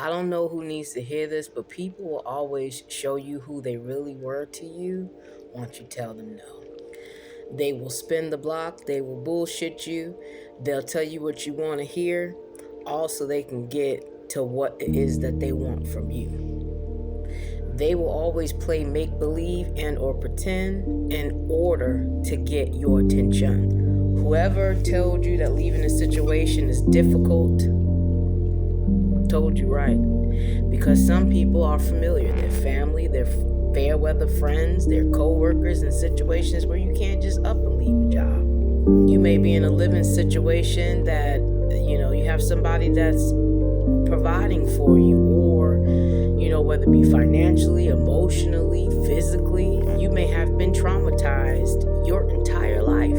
I don't know who needs to hear this, but people will always show you who they really were to you once you tell them no. They will spin the block, they will bullshit you, they'll tell you what you want to hear, all so they can get to what it is that they want from you. They will always play make believe and or pretend in order to get your attention. Whoever told you that leaving a situation is difficult told you right. Because some people are familiar, their family, their fair weather friends, their co-workers in situations where you can't just up and leave a job. You may be in a living situation that, you have somebody that's providing for you, or, whether it be financially, emotionally, physically, you may have been traumatized your entire life.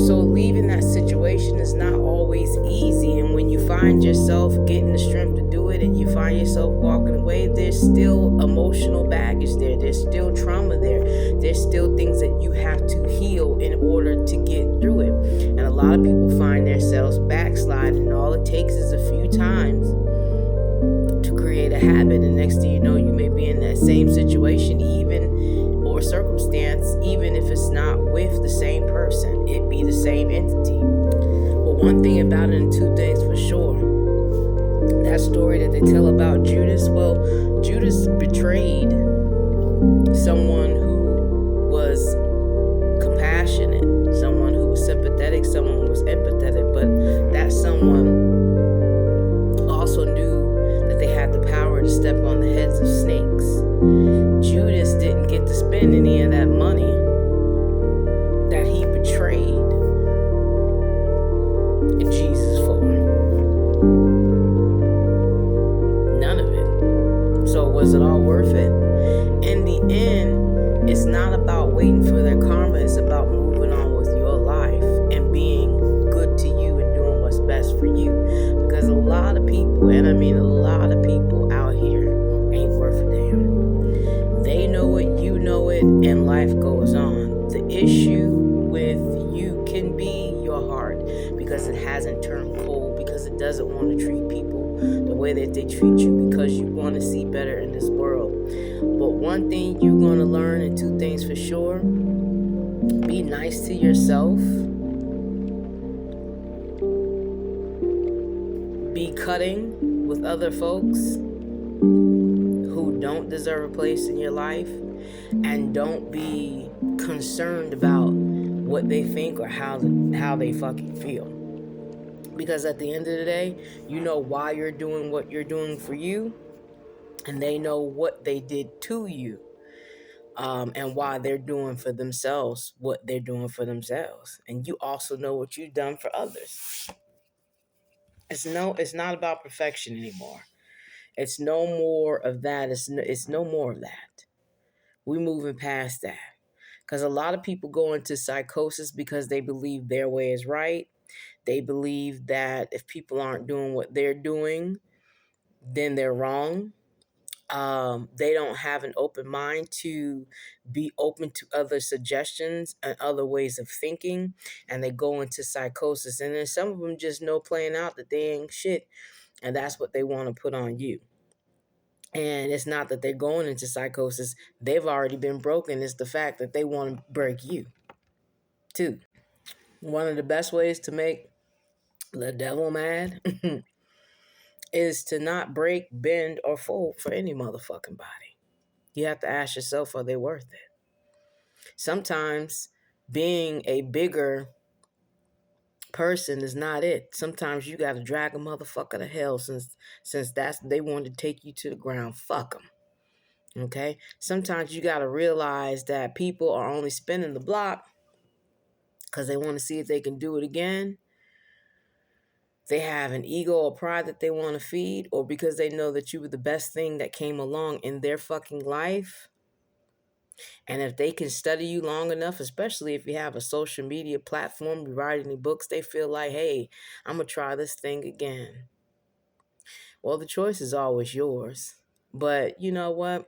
So leaving that situation is not always easy. And when you find yourself getting the strength to do it and you find yourself walking away, there's still emotional baggage there. There's still trauma there. There's still things that you have to heal in order to get through it. And a lot of people find themselves backsliding. And all it takes is a few times to create a habit. And next thing you know, you may be in that same situation, or circumstance, even if it's not with the same person, it be the same entity. But one thing about it, and two things for sure, that story that they tell about Judas, well, Judas betrayed someone who was compassionate, someone who was sympathetic, someone who was empathetic, but that someone also knew that they had the power to step on the heads of snakes. Judas didn't get to spend any of that money that he betrayed Jesus for. None of it. So was it all worth it? In the end, it's not about waiting for their karma. It's about moving on with your life and being good to you and doing what's best for you. Because a lot of people, and I mean a lot of people out here, ain't worth a damn. They know it, you know it, and life goes on. The issue with you can be your heart, because it hasn't turned cold, because it doesn't want to treat people the way that they treat you, because you want to see better in this world. But one thing you're going to learn, and two things for sure: be nice to yourself, be cutting with other folks who don't deserve a place in your life, and don't be concerned about what they think or how they fucking feel. Because at the end of the day, you know why you're doing what you're doing for you, and they know what they did to you, and why they're doing for themselves what they're doing for themselves. And you also know what you've done for others. It's not about perfection anymore. It's no more of that. It's no more of that. We're moving past that. Because a lot of people go into psychosis because they believe their way is right. They believe that if people aren't doing what they're doing, then they're wrong. They don't have an open mind to be open to other suggestions and other ways of thinking. And they go into psychosis. And then some of them just know playing out that they ain't shit. And that's what they want to put on you. And it's not that they're going into psychosis. They've already been broken. It's the fact that they want to break you, too. One of the best ways to make the devil mad is to not break, bend, or fold for any motherfucking body. You have to ask yourself, are they worth it? Sometimes being a bigger person is not it. Sometimes you got to drag a motherfucker to hell since they want to take you to the ground. Fuck them. Okay? Sometimes you got to realize that people are only spinning the block because they want to see if they can do it again. They have an ego or pride that they want to feed, or because they know that you were the best thing that came along in their fucking life. And if they can study you long enough, especially if you have a social media platform, you write any books, they feel like, hey, I'm going to try this thing again. Well, the choice is always yours. But you know what?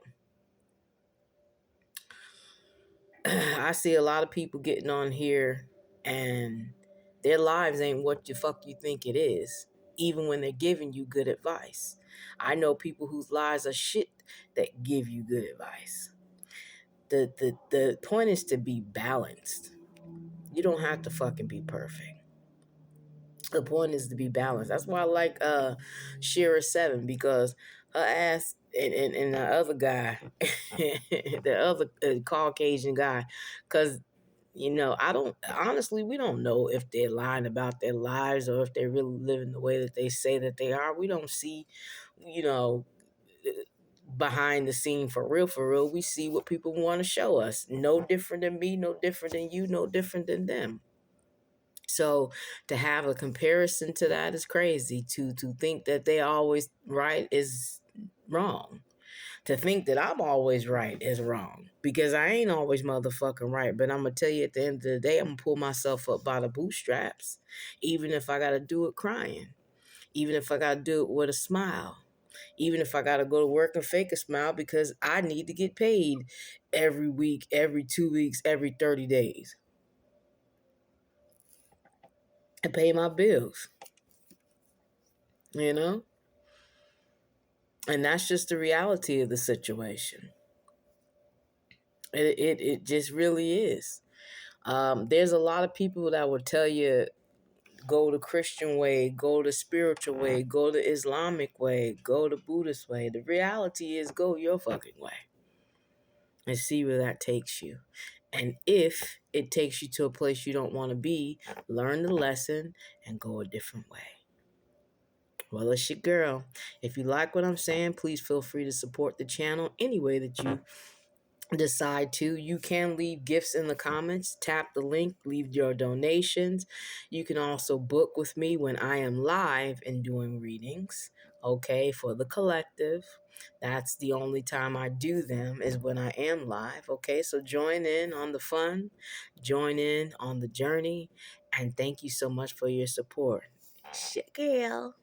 I see a lot of people getting on here and their lives ain't what the fuck you think it is. even when they're giving you good advice. I know people whose lies are shit that give you good advice. The point is to be balanced. You don't have to fucking be perfect. The point is to be balanced. That's why I like Shira 7, because her ass and the other guy, the other Caucasian guy, because I don't, honestly, we don't know if they're lying about their lives or if they're really living the way that they say that they are. We don't see, you know, behind the scene for real, for real. We see what people want to show us. No different than me, no different than you, no different than them. So to have a comparison to that is crazy. To think that they always right is wrong. To think that I'm always right is wrong, because I ain't always motherfucking right. But I'm gonna tell you, at the end of the day, I'm gonna pull myself up by the bootstraps, even if I gotta do it crying, even if I gotta do it with a smile, even if I gotta go to work and fake a smile, because I need to get paid every week, every 2 weeks, every 30 days, and pay my bills. You know. And that's just the reality of the situation. It just really is. There's a lot of people that will tell you, go the Christian way, go the spiritual way, go the Islamic way, go the Buddhist way. The reality is, go your fucking way and see where that takes you. And if it takes you to a place you don't want to be, learn the lesson and go a different way. Well, it's your girl. If you like what I'm saying, please feel free to support the channel any way that you decide to. You can leave gifts in the comments. Tap the link, leave your donations. You can also book with me when I am live and doing readings, okay, for the collective. That's the only time I do them, is when I am live, okay? So join in on the fun, join in on the journey, and thank you so much for your support. Shit, girl.